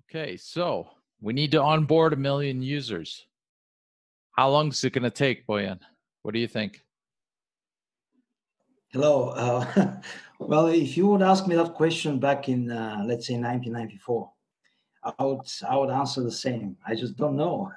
Okay, so we need to onboard 1 million users. How long is it going to take, Boyan? What do you think? Hello. Well, if you would ask me that question back in, let's say, 1994, I would answer the same. I just don't know.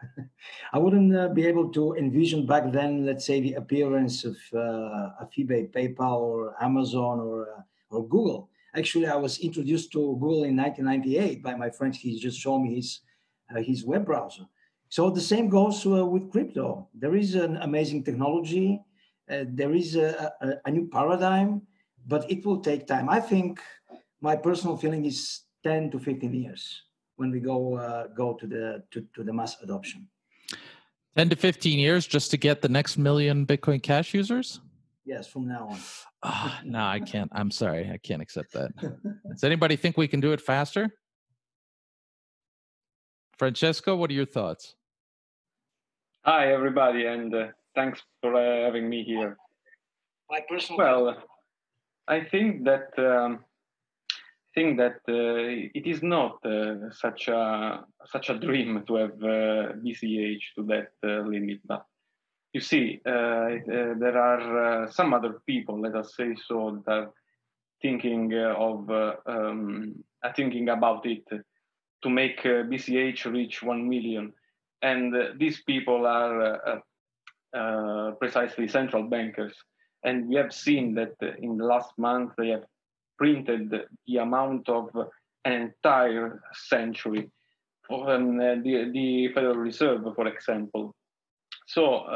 I wouldn't be able to envision back then, let's say, the appearance of eBay, PayPal, or Amazon, or Google. Actually, I was introduced to Google in 1998 by my friend. He just showed me his web browser. So the same goes with crypto. There is an amazing technology. There is a new paradigm, but it will take time. I think my personal feeling is 10 to 15 years when we go to the mass adoption. 10 to 15 years just to get the next 1 million Bitcoin Cash users? Yes, from now on. No, I can't. I'm sorry. I can't accept that. Does anybody think we can do it faster? Francesco, what are your thoughts? Hi, everybody, and thanks for having me here. My personal I think that it is not such a dream to have BCH to that limit. But you see, there are some other people, let us say so, that are thinking thinking about it to make BCH reach 1 million, and these people are precisely central bankers. And we have seen that in the last month they have printed the amount of an entire century for the Federal Reserve, for example. So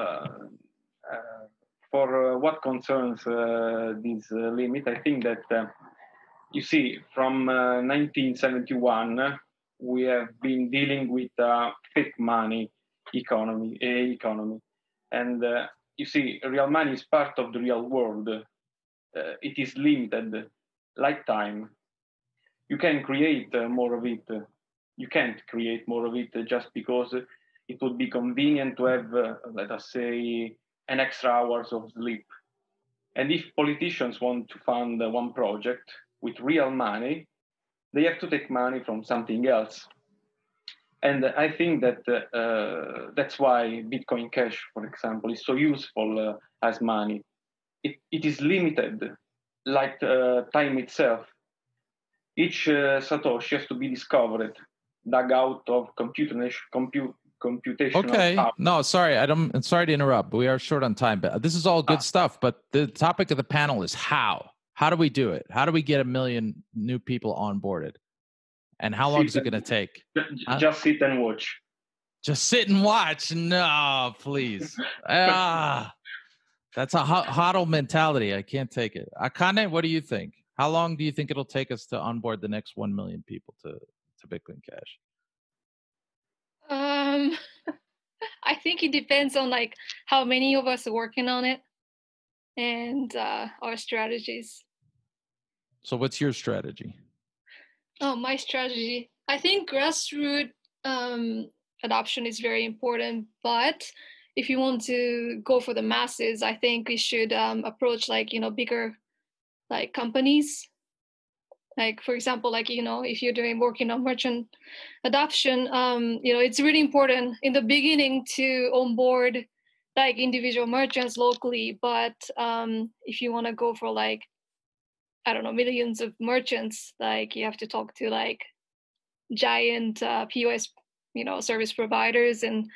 for what concerns this limit, I think that, you see, from 1971, we have been dealing with fake money economy. And you see, real money is part of the real world. It is limited, like time. You can create more of it. You can't create more of it just because it would be convenient to have, let us say, an extra hours of sleep. And if politicians want to fund one project with real money, they have to take money from something else. And I think that that's why Bitcoin Cash, for example, is so useful as money. It is limited, like time itself. Each Satoshi has to be discovered, dug out of computational Okay. power. No, sorry. I'm sorry to interrupt. We are short on time, but this is all good stuff. But the topic of the panel is how. How do we do it? How do we get 1 million new people onboarded? And how long is it going to take? Just sit and watch. Just sit and watch? No, please. That's a hodl mentality. I can't take it. Akane, what do you think? How long do you think it'll take us to onboard the next 1 million people to Bitcoin Cash? I think it depends on like how many of us are working on it and our strategies. So what's your strategy? Oh, my strategy. I think grassroots adoption is very important, but if you want to go for the masses, I think we should approach bigger like companies. Like, for example, if you're working on merchant adoption, it's really important in the beginning to onboard like individual merchants locally. But if you want to go for millions of merchants, like you have to talk to like giant POS, service providers and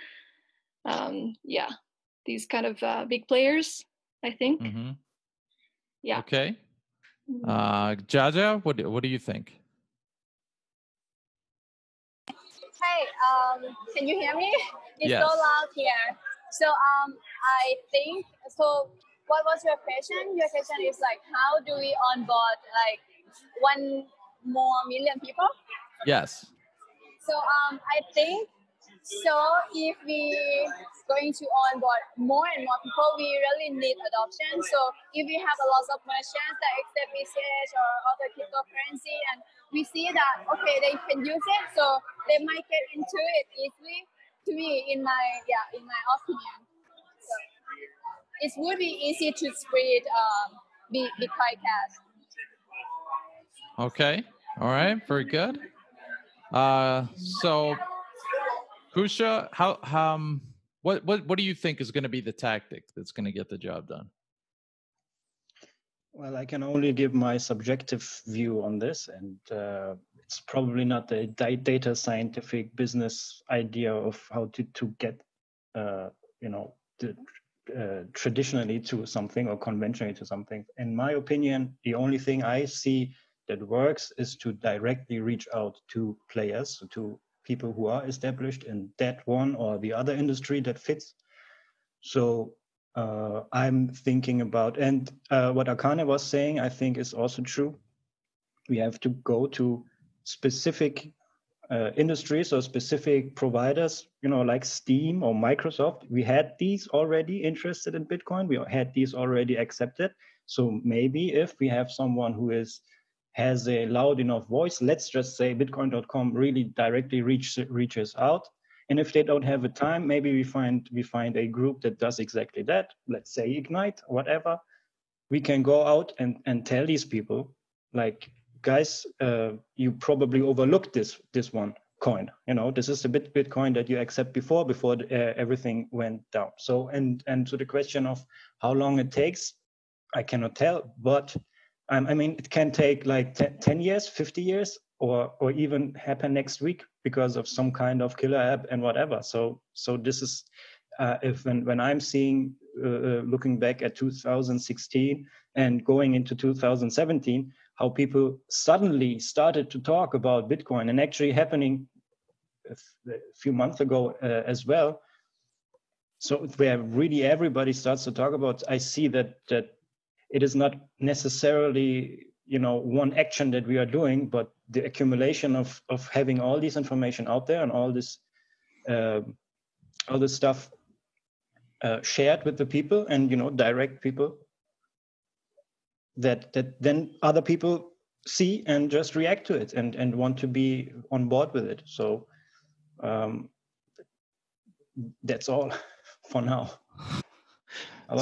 these kind of big players, I think. Mm-hmm. Yeah. Okay. Jaja, what do you think? Hey, can you hear me? It's Yes. so loud here. So I think so. What was your question? Your question is like, how do we onboard like 1 more million people? Yes. So I think so. If we going to onboard more and more people, we really need adoption. So if we have a lot of merchants that accept BCH or other cryptocurrency, and we see that okay, they can use it, so they might get into it easily. To me, in my opinion, so it would be easy to spread BitcoinCash. Okay. All right. Very good. So, Kusha, what do you think is going to be the tactic that's going to get the job done? Well, I can only give my subjective view on this, and it's probably not a data scientific business idea of how to get, traditionally to something or conventionally to something. In my opinion, the only thing I see that works is to directly reach out to players, to people who are established in that one or the other industry that fits. So I'm thinking about, and what Akane was saying, I think is also true. We have to go to specific industries or specific providers, like Steam or Microsoft. We had these already interested in Bitcoin. We had these already accepted. So maybe if we have someone who has a loud enough voice, let's just say Bitcoin.com really directly reaches out. And if they don't have a time, maybe we find a group that does exactly that. Let's say Ignite, whatever. We can go out and tell these people, like, guys, you probably overlooked this one coin. This is the Bitcoin that you accept before everything went down. So and to the question of how long it takes, I cannot tell, but I mean, it can take like 10 years, 50 years, or even happen next week because of some kind of killer app and whatever. So this is when I'm seeing looking back at 2016 and going into 2017, how people suddenly started to talk about Bitcoin, and actually happening a few months ago as well. So where really everybody starts to talk about, I see that it is not necessarily one action that we are doing, but the accumulation of having all this information out there and all this stuff shared with the people, and direct people that then other people see and just react to it and want to be on board with it. So that's all for now.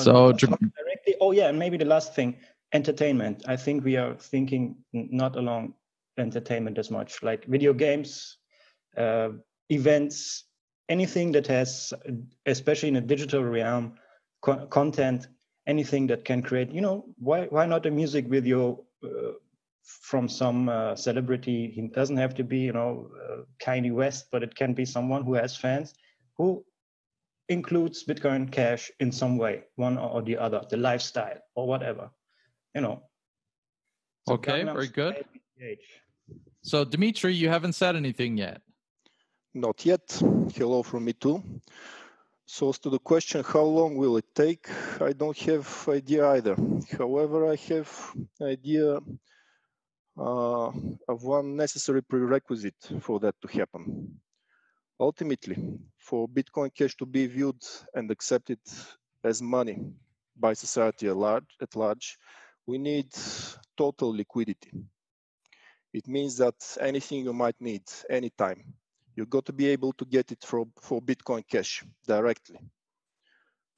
So directly, and maybe the last thing, entertainment. I think we are thinking not along entertainment as much, like video games, events, anything that has, especially in a digital realm, content, anything that can create, why not a music video from some celebrity? He doesn't have to be, Kanye West, but it can be someone who has fans who includes Bitcoin Cash in some way, one or the other, the lifestyle or whatever, Okay, very good. So Dimitri, you haven't said anything yet. Not yet. Hello from me too. So as to the question, how long will it take? I don't have idea either. However, I have idea of one necessary prerequisite for that to happen. Ultimately, for Bitcoin Cash to be viewed and accepted as money by society at large, we need total liquidity. It means that anything you might need anytime, you've got to be able to get it for Bitcoin Cash directly.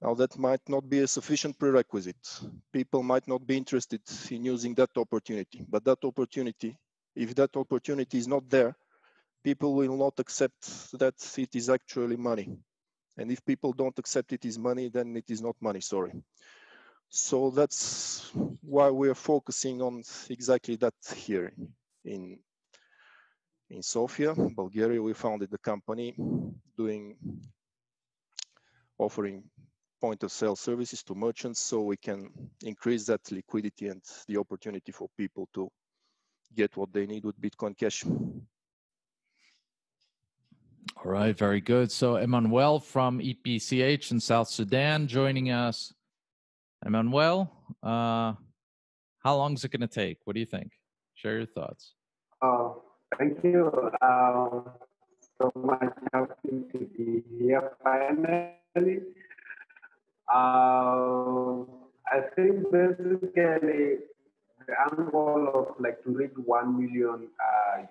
Now that might not be a sufficient prerequisite. People might not be interested in using that opportunity, but that opportunity, if that opportunity is not there, people will not accept that it is actually money. And if people don't accept it is money, then it is not money, sorry. So that's why we're focusing on exactly that here in Sofia, Bulgaria. We founded the company offering point of sale services to merchants so we can increase that liquidity and the opportunity for people to get what they need with Bitcoin Cash. All right, very good. So Emmanuel from EPCH in South Sudan joining us. Emmanuel, how long is it going to take? What do you think? Share your thoughts. Thank you. So much happy to be here finally. I think basically the end goal of to reach 1 million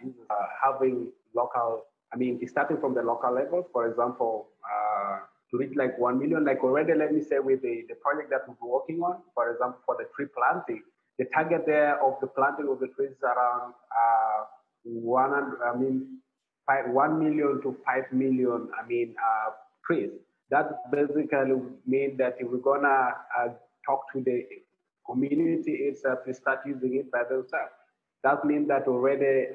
users, having local, starting from the local level, for example, to reach 1 million, already, let me say with the project that we're working on, for example, for the tree planting, the target there of the planting of the trees is around 1 million to 5 million, trees. That basically means that if we're gonna talk to the community itself to start using it by themselves, that means that already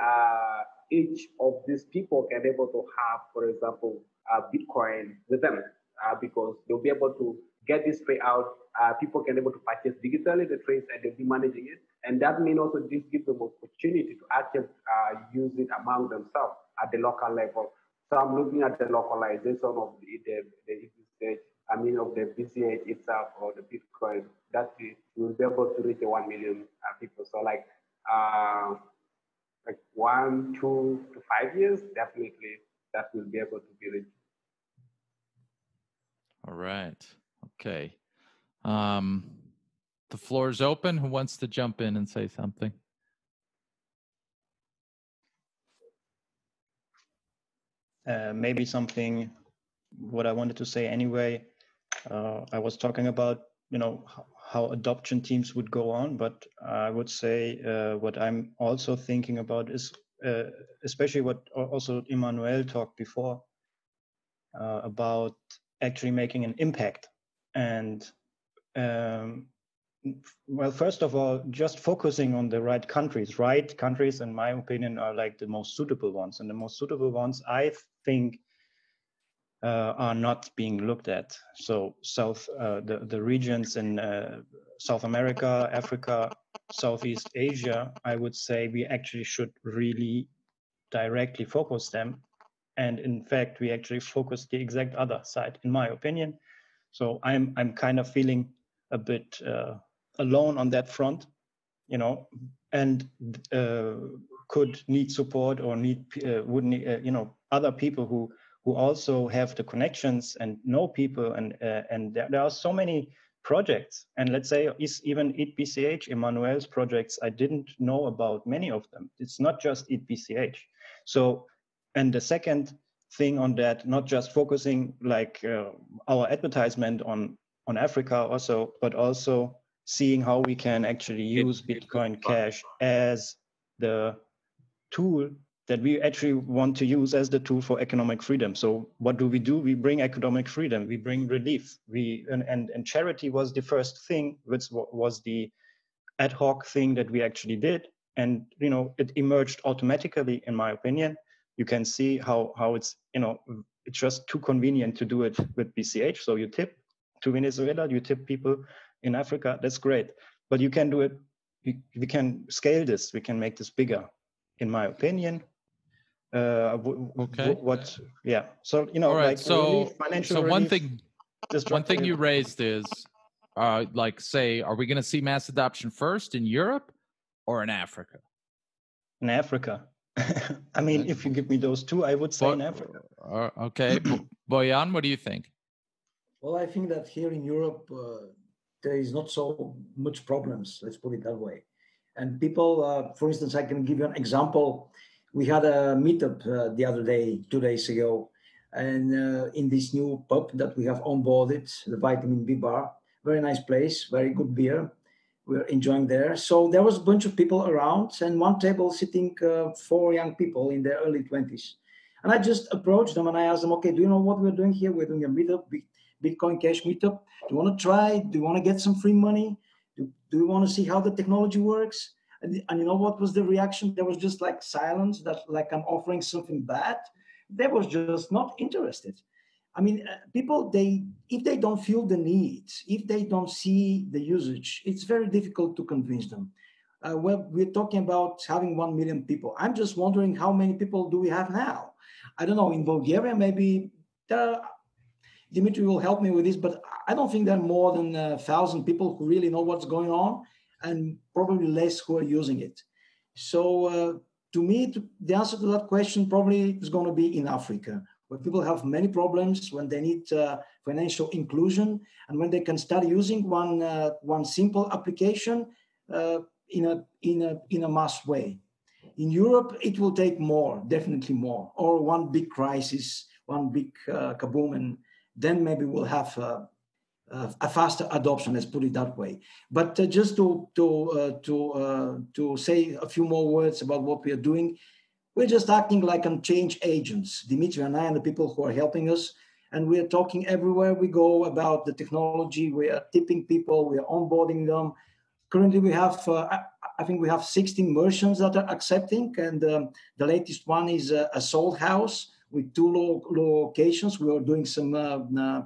each of these people can able to have, for example, Bitcoin with them because they'll be able to get this trade out. People can able to purchase digitally the trades and they'll be managing it. And that means also this gives them opportunity to actually use it among themselves at the local level. So I'm looking at the localization of of the BCH itself or the Bitcoin, that we will be able to reach the 1 million people. So like 1, 2 to 5 years, definitely that will be able to be reached. All right. Okay. The floor is open. Who wants to jump in and say something? Maybe something, what I wanted to say anyway, I was talking about, how adoption teams would go on, but I would say what I'm also thinking about is, especially what also Emmanuel talked before, about actually making an impact. And well, first of all, just focusing on the right countries. Right countries, in my opinion, are like the most suitable ones. And the most suitable ones, I think, are not being looked at. So the regions in South America, Africa, Southeast Asia, I would say we actually should really directly focus them. And in fact, we actually focus the exact other side, in my opinion. So I'm kind of feeling a bit alone on that front, and could need support or would need, other people who also have the connections and know people, and there are so many projects. And let's say even eatBCH, Emmanuel's projects, I didn't know about many of them. It's not just eatBCH. So, and the second thing on that, not just focusing like our advertisement on Africa also, but also seeing how we can actually use BitcoinCash as the tool that we actually want to use as the tool for economic freedom. So what do? We bring economic freedom, we bring relief. And charity was the first thing, which was the ad hoc thing that we actually did. And, it emerged automatically, in my opinion. You can see how it's, it's just too convenient to do it with BCH. So you tip to Venezuela, you tip people in Africa, that's great. But you can do it, we can scale this, we can make this bigger, in my opinion. Okay. Yeah. So, all right. like so financial relief, one thing you relief. raised is, like, say, are we going to see mass adoption first in Europe or in Africa? In Africa. I mean, if you give me those two, I would say in Africa. Okay. Boyan, what do you think? Well, I think that here in Europe, there is not so much problems, let's put it that way. And people, for instance, I can give you an example. We had a meetup the other day, 2 days ago, and in this new pub that we have onboarded, the Vitamin B Bar, very nice place, very good beer. We're enjoying there. So there was a bunch of people around, and one table sitting 4 young people in their early 20s. And I just approached them and I asked them, okay, do you know what we're doing here? We're doing a meetup, Bitcoin Cash meetup. Do you want to try? Do you want to get some free money? Do you want to see how the technology works? And you know what was the reaction? There was just like silence, that like I'm offering something bad. They was just not interested. I mean, people, if they don't feel the need, if they don't see the usage, it's very difficult to convince them. Well, we're talking about having 1 million people. I'm just wondering how many people do we have now? I don't know, in Bulgaria, maybe, Dimitri will help me with this, but I don't think there are more than 1,000 people who really know what's going on, and probably less who are using it. So to me, the answer to that question probably is going to be in Africa, where people have many problems, when they need financial inclusion, and when they can start using one simple application in a mass way. In Europe, it will take more, definitely more, or one big crisis, one big kaboom, and then maybe we'll have a faster adoption. Let's put it that way. But just to say a few more words about what we are doing, we're just acting like change agents, Dimitri and I and the people who are helping us. And we're talking everywhere we go about the technology. We are tipping people, we are onboarding them. Currently, we have, I think we have 16 merchants that are accepting. And the latest one is a Soul House with 2 locations. We are doing some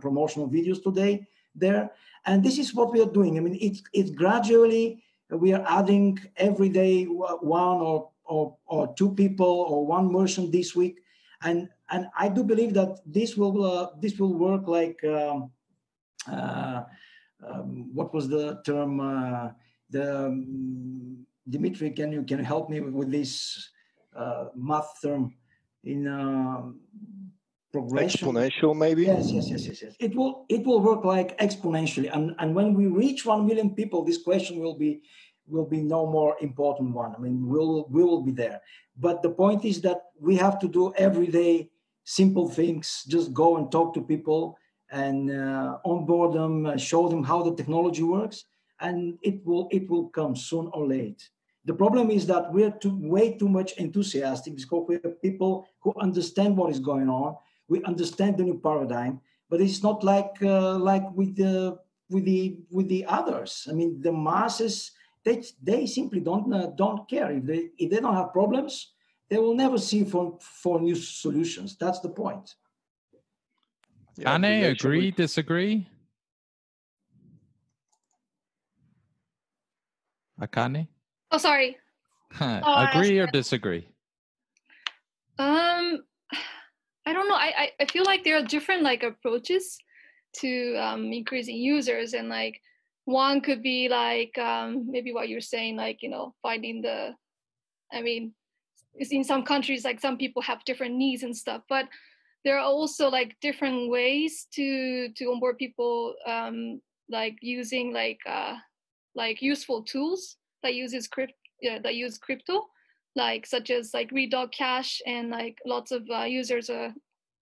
promotional videos today there. And this is what we are doing. I mean, it's gradually, we are adding every day 1 or 2 people or 1 merchant this week. And I do believe that this will work like, what was the term? Dimitri, can you help me with this math term in progression? Exponential, maybe. Yes. It will work like exponentially, and when we reach 1 million people, this question will be no more important one. I mean, we will be there. But the point is that we have to do everyday simple things. Just go and talk to people and onboard them, show them how the technology works, and it will come soon or late. The problem is that we're way too much enthusiastic because we have people who understand what is going on. We understand the new paradigm, but it's not like with the others. I mean, the masses, they simply don't care. If they don't have problems, they will never see for new solutions. That's the point. Yeah, Ane, agree, disagree? Akane? Oh, sorry. Agree or disagree? I don't know. I feel like there are different like approaches to increasing users, and like one could be like maybe what you're saying, like, you know, finding the, I mean, in some countries, like some people have different needs and stuff, but there are also like different ways to onboard people, like using like useful tools that use crypto, like such as like Bduka.cash, and like lots of users are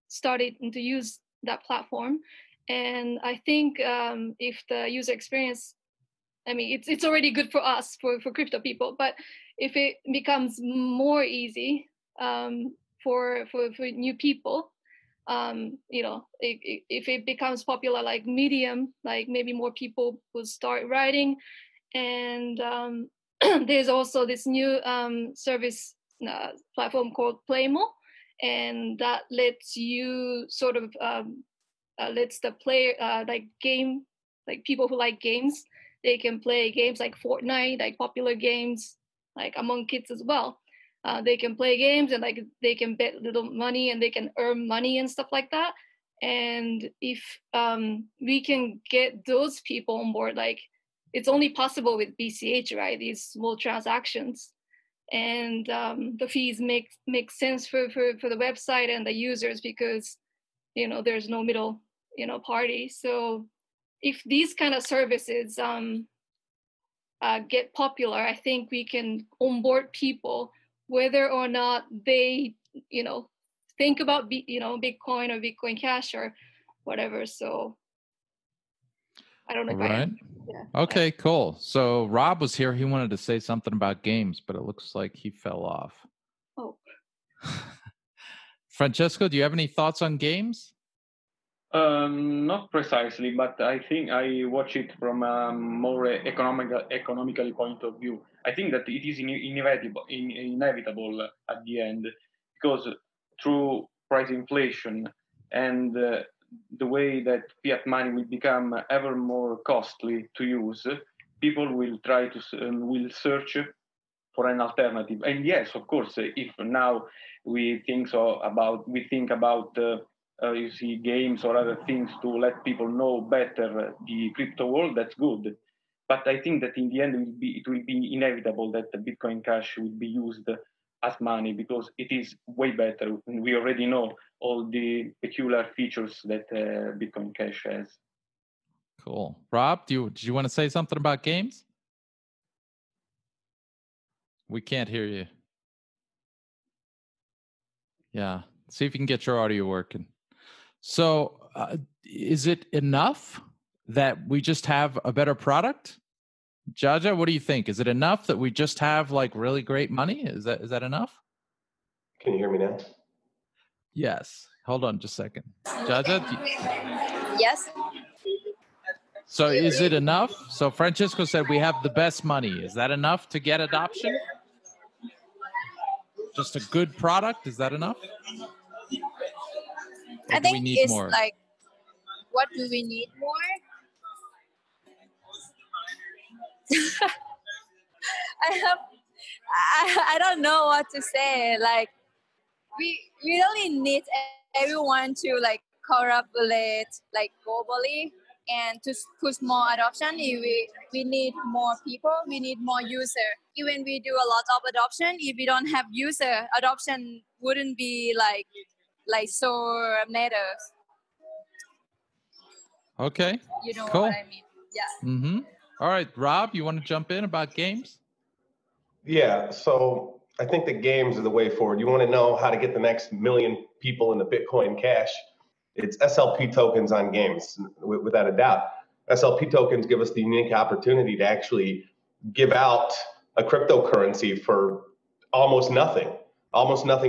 started to use that platform. And I think if the user experience, I mean, it's already good for us, for crypto people, but if it becomes more easy for new people, you know, if it becomes popular like Medium, like maybe more people will start writing. And there's also this new service platform called Playmo, and that lets you sort of lets the player like people who like games, they can play games like Fortnite, like popular games, like among kids as well. They can play games and like they can bet little money and they can earn money and stuff like that. And if we can get those people on board, like it's only possible with BCH, right? These small transactions, and the fees make sense for the website and the users, because, you know, there's no middle, you know, party. So if these kind of services get popular, I think we can onboard people whether or not they, you know, think about Bitcoin or Bitcoin Cash or whatever. So I don't know if I am. Yeah. Okay, cool. So Rob was here. He wanted to say something about games, but it looks like he fell off. Oh. Francesco, do you have any thoughts on games? Not precisely, but I think I watch it from a more economical point of view. I think that it is inevitable at the end, because through price inflation and the way that fiat money will become ever more costly to use, people will try to will search for an alternative. And yes, of course, if now we think about you see, games or other things to let people know better the crypto world, that's good. But I think that in the end, it will be inevitable that the Bitcoin Cash will be used as money, because it is way better. We already know all the peculiar features that Bitcoin Cash has. Cool. Rob, do you want to say something about games? We can't hear you. Yeah. See if you can get your audio working. So is it enough that we just have a better product? Jaja, what do you think? Is it enough that we just have like really great money? Is that enough? Can you hear me now? Yes. Hold on just a second. Jaja, Yes. so is it enough? So Francisco said we have the best money. Is that enough to get adoption? Just a good product? Is that enough? I Or do we think need it's more? like, what do we need more? I don't know what to say. Like, we really need everyone to like collaborate like globally and to push more adoption. We need more people, we need more user. Even we do a lot of adoption, if we don't have user, adoption wouldn't be like so matters. Okay. You know Cool. what I mean? Yeah. Mm-hmm. All right, Rob, you want to jump in about games? Yeah, so I think the games are the way forward. You want to know how to get the next million people into Bitcoin Cash? It's SLP tokens on games, without a doubt. SLP tokens give us the unique opportunity to actually give out a cryptocurrency for almost nothing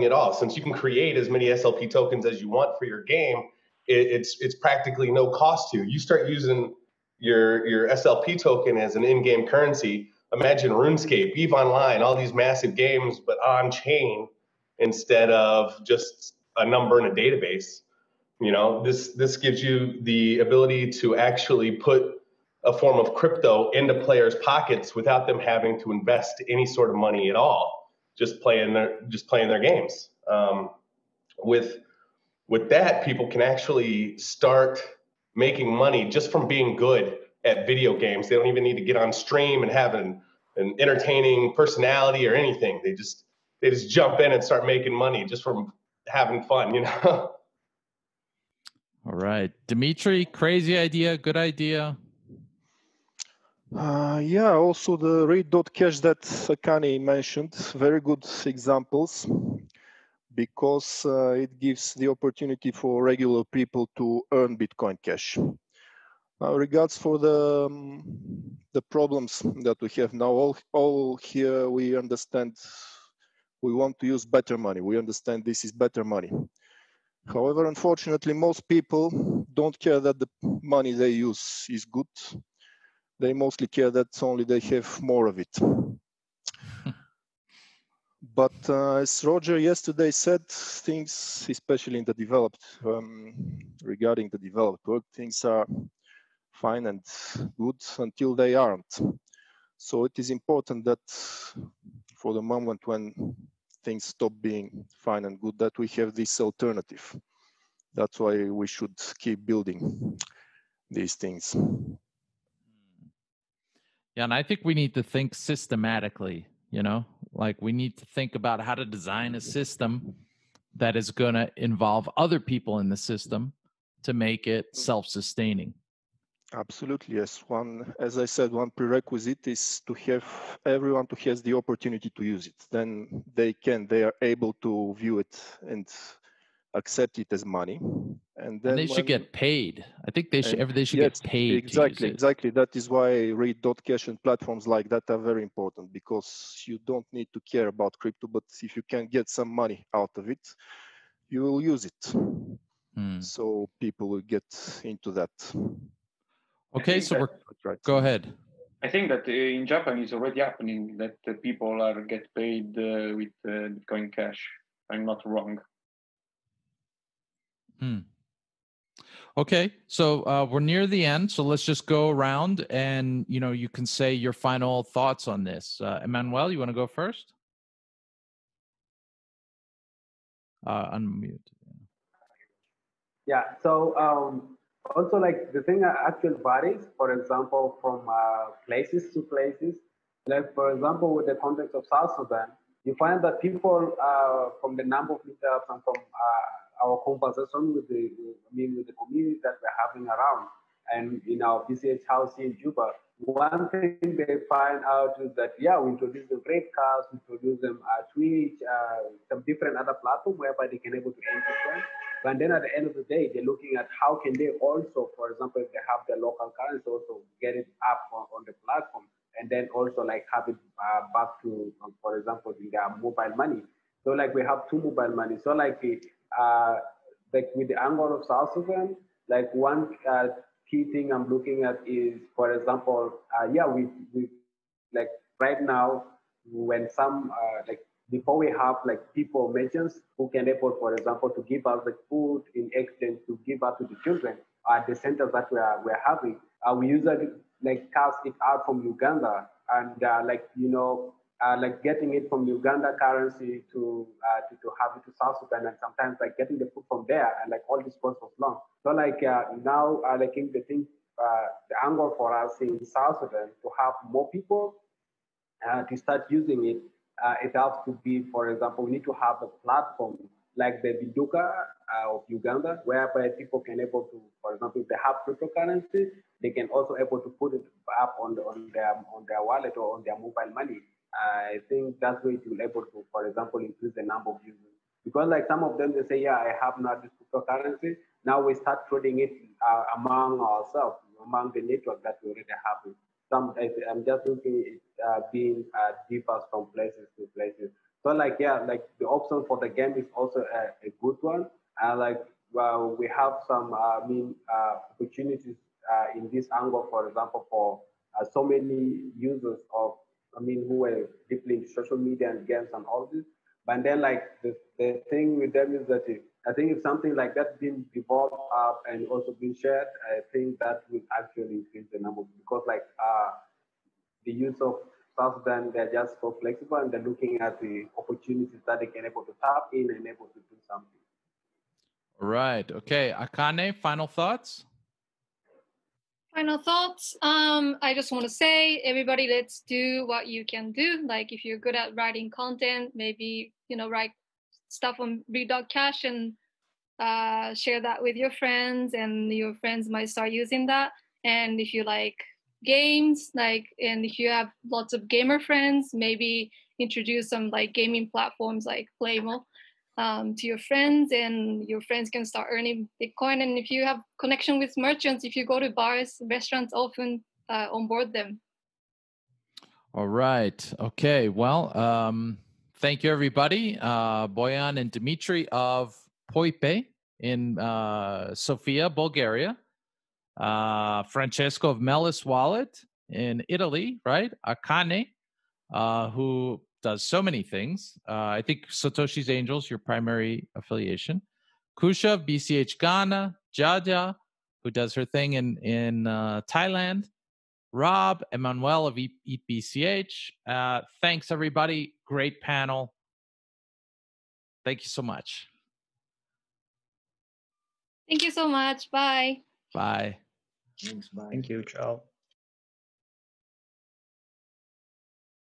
at all. Since you can create as many SLP tokens as you want for your game, it's practically no cost to you. You start using your SLP token as an in-game currency. Imagine RuneScape, EVE Online, all these massive games, but on chain instead of just a number in a database. You know, this gives you the ability to actually put a form of crypto into players' pockets without them having to invest any sort of money at all, just playing their games. With that, people can actually start making money just from being good at video games. They don't even need to get on stream and have an entertaining personality or anything. They just jump in and start making money just from having fun, you know? All right. Dimitri, crazy idea, good idea. Yeah, also the Read.cash that Akane mentioned, very good examples, because it gives the opportunity for regular people to earn Bitcoin Cash. Regards for the problems that we have now, all here we understand we want to use better money. We understand this is better money. However, unfortunately, most people don't care that the money they use is good. They mostly care that only they have more of it. But as Roger yesterday said, things, especially in the developed, regarding the developed world, things are fine and good until they aren't. So it is important that for the moment when things stop being fine and good, that we have this alternative. That's why we should keep building these things. Yeah, and I think we need to think systematically, you know, like we need to think about how to design a system that is going to involve other people in the system to make it self-sustaining. Absolutely, yes. As I said, one prerequisite is to have everyone to has the opportunity to use it. Then they are able to view it and accept it as money. And then they should get paid. I think they should yes, get paid. Exactly, exactly. That is why Read.cash and platforms like that are very important, because you don't need to care about crypto, but if you can get some money out of it, you will use it. So people will get into that. Okay, so go ahead. I think that in Japan it's already happening that people are get paid with Bitcoin Cash. I'm not wrong. Okay, so we're near the end, so let's just go around and you can say your final thoughts on this. Emmanuel, you want to go first? Unmute. Yeah. So also, like, the thing actually varies. For example, from places to places. Like, for example, with the context of South Sudan, you find that people from the number of meetups and from our conversation with the community that we're having around, and in our BCH house here in Juba, one thing they find out is that, yeah, we introduce them Breakcast, we introduce them Twitch, some different other platforms whereby they can able to earn Bitcoin. But then at the end of the day, they're looking at how can they also, for example, if they have their local currency, also get it up on the platform, and then also like have it back to, for example, in their mobile money. So like we have two mobile money. So like with the angle of South Sudan, like one key thing I'm looking at is, for example, we like right now when some like before we have like people merchants who can able, for example, to give us the food in exchange to give up to the children at the centers that we're having. We usually like cash it out from Uganda and like getting it from Uganda currency to have it to South Sudan, and sometimes like getting the food from there, and like all this process was long. So like now like the thing the angle for us in South Sudan to have more people to start using it, it has to be, for example, we need to have a platform like the Bduka of Uganda, whereby people can able to, for example, if they have cryptocurrency, they can also able to put it up on their wallet or on their mobile money. I think that's way to be able to, for example, increase the number of users. Because like some of them, they say, yeah, I have now this cryptocurrency. Now we start trading it among ourselves, among the network that we already have. I'm just looking at being differs from places to places. So like, yeah, like the option for the game is also a good one. Like, well, we have some, opportunities in this angle, for example, for so many users of, who were deeply into social media and games and all this. But then like the thing with them is that I think if something like that being developed up and also being shared, I think that will actually increase the number, because like the use of South Sudan, they're just so flexible and they're looking at the opportunities that they can able to tap in and able to do something. Right. Okay. Akane, final thoughts? Final thoughts. I just want to say, everybody, let's do what you can do. Like if you're good at writing content, maybe, write stuff on Bduka.cash and share that with your friends, and your friends might start using that. And if you like games, and if you have lots of gamer friends, maybe introduce some like gaming platforms like Playmo to your friends, and your friends can start earning Bitcoin. And if you have connection with merchants, if you go to bars, restaurants, often onboard them. All right. Okay. Well, thank you, everybody. Boyan and Dimitri of Poipe in Sofia, Bulgaria. Francesco of Melis Wallet in Italy, right? Akane, who does so many things. I think Satoshi's Angels, your primary affiliation. Kusha of BCH Ghana. Jaja, who does her thing in Thailand. Rob, Emmanuel of Eat BCH. Thanks, everybody. Great panel. Thank you so much. Thank you so much. Bye. Bye. Thanks. Bye. Thank you. Ciao.